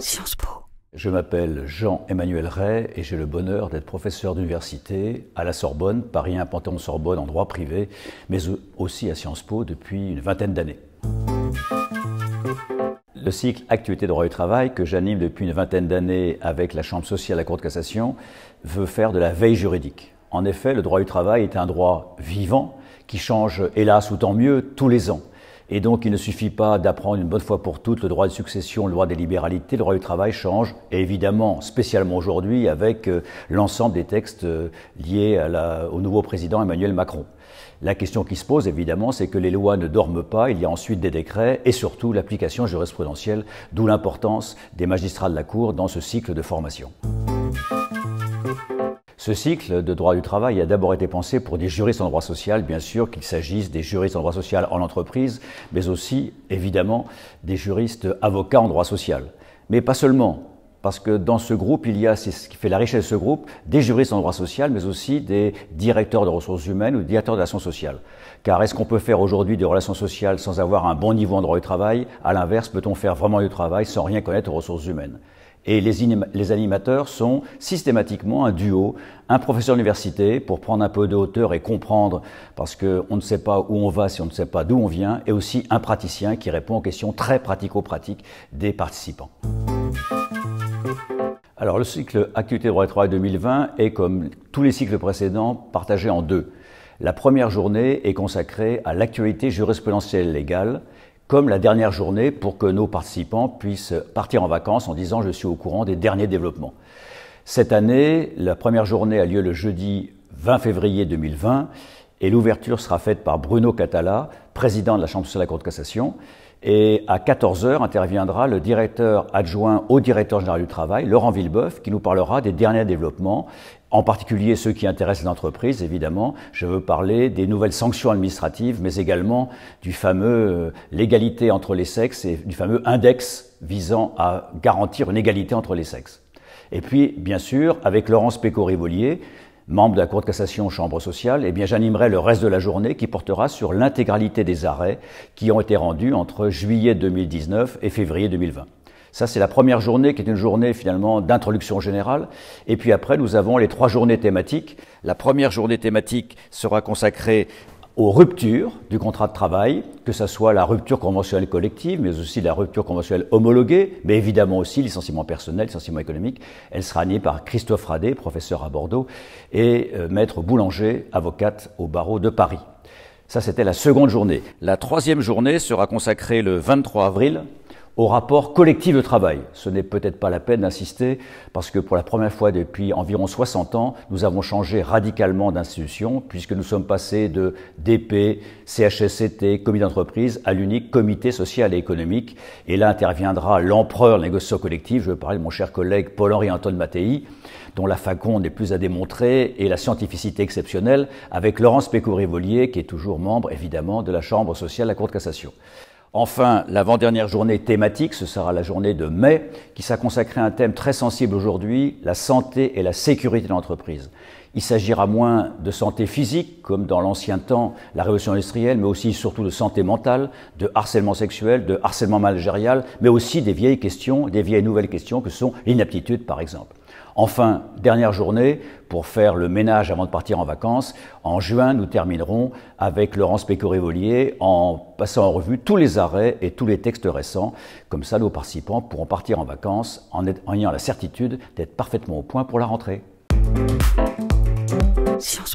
Sciences Po. Je m'appelle Jean-Emmanuel Ray et j'ai le bonheur d'être professeur d'université à la Sorbonne, Paris 1 Panthéon-Sorbonne en droit privé, mais aussi à Sciences Po depuis une vingtaine d'années. Le cycle Actualité droit du travail, que j'anime depuis une vingtaine d'années avec la Chambre sociale à la Cour de cassation, veut faire de la veille juridique. En effet, le droit du travail est un droit vivant qui change, hélas ou tant mieux, tous les ans. Et donc, il ne suffit pas d'apprendre une bonne fois pour toutes le droit de succession, le droit des libéralités. Le droit du travail change, et évidemment, spécialement aujourd'hui, avec l'ensemble des textes liés au nouveau président Emmanuel Macron. La question qui se pose, évidemment, c'est que les lois ne dorment pas. Il y a ensuite des décrets et surtout l'application jurisprudentielle, d'où l'importance des magistrats de la Cour dans ce cycle de formation. Ce cycle de droit du travail a d'abord été pensé pour des juristes en droit social, bien sûr, qu'il s'agisse des juristes en droit social en entreprise, mais aussi, évidemment, des juristes avocats en droit social. Mais pas seulement, parce que dans ce groupe, il y a, c'est ce qui fait la richesse de ce groupe, des juristes en droit social, mais aussi des directeurs de ressources humaines ou des directeurs de relations sociales. Car est-ce qu'on peut faire aujourd'hui des relations sociales sans avoir un bon niveau en droit du travail? À l'inverse, peut-on faire vraiment du travail sans rien connaître aux ressources humaines? Et les animateurs sont systématiquement un duo, un professeur d'université pour prendre un peu de hauteur et comprendre, parce qu'on ne sait pas où on va si on ne sait pas d'où on vient, et aussi un praticien qui répond aux questions très pratico-pratiques des participants. Alors le cycle Actualité droit du travail 2020 est, comme tous les cycles précédents, partagé en deux. La première journée est consacrée à l'actualité jurisprudentielle légale, comme la dernière journée pour que nos participants puissent partir en vacances en disant « je suis au courant des derniers développements ». Cette année, la première journée a lieu le jeudi 20 février 2020 et l'ouverture sera faite par Bruno Catala, président de la Chambre sociale de la Cour de cassation. Et à 14 h interviendra le directeur adjoint au directeur général du travail, Laurent Villeboeuf, qui nous parlera des derniers développements, en particulier ceux qui intéressent les entreprises, évidemment. Je veux parler des nouvelles sanctions administratives, mais également du fameux l'égalité entre les sexes et du fameux index visant à garantir une égalité entre les sexes. Et puis, bien sûr, avec Laurence Péco-Rivolier, membre de la Cour de cassation Chambre sociale, eh bien j'animerai le reste de la journée qui portera sur l'intégralité des arrêts qui ont été rendus entre juillet 2019 et février 2020. Ça, c'est la première journée qui est une journée finalement d'introduction générale. Et puis après, nous avons les 3 journées thématiques. La première journée thématique sera consacrée aux ruptures du contrat de travail, que ce soit la rupture conventionnelle collective, mais aussi la rupture conventionnelle homologuée, mais évidemment aussi licenciement personnel, licenciement économique. Elle sera animée par Christophe Radet, professeur à Bordeaux, et maître Boulanger, avocate au barreau de Paris. Ça, c'était la seconde journée. La troisième journée sera consacrée le 23 avril au rapport collectif de travail. Ce n'est peut-être pas la peine d'insister parce que pour la première fois depuis environ 60 ans, nous avons changé radicalement d'institution puisque nous sommes passés de DP, CHSCT, comité d'entreprise à l'unique comité social et économique. Et là interviendra l'empereur de la négociation collective, je veux parler de mon cher collègue Paul-Henri Antoine Mattei, dont la faconde n'est plus à démontrer et la scientificité exceptionnelle, avec Laurence Péco-Rivolier qui est toujours membre évidemment de la Chambre sociale de la Cour de cassation. Enfin, l'avant-dernière journée thématique, ce sera la journée de mai, qui sera consacrée à un thème très sensible aujourd'hui, la santé et la sécurité de l'entreprise. Il s'agira moins de santé physique, comme dans l'ancien temps, la révolution industrielle, mais aussi surtout de santé mentale, de harcèlement sexuel, de harcèlement managérial, mais aussi des vieilles questions, des vieilles nouvelles questions que sont l'inaptitude, par exemple. Enfin, dernière journée, pour faire le ménage avant de partir en vacances, en juin, nous terminerons avec Laurence Péco-Rivolier en passant en revue tous les arrêts et tous les textes récents. Comme ça, nos participants pourront partir en vacances en ayant la certitude d'être parfaitement au point pour la rentrée. Sciences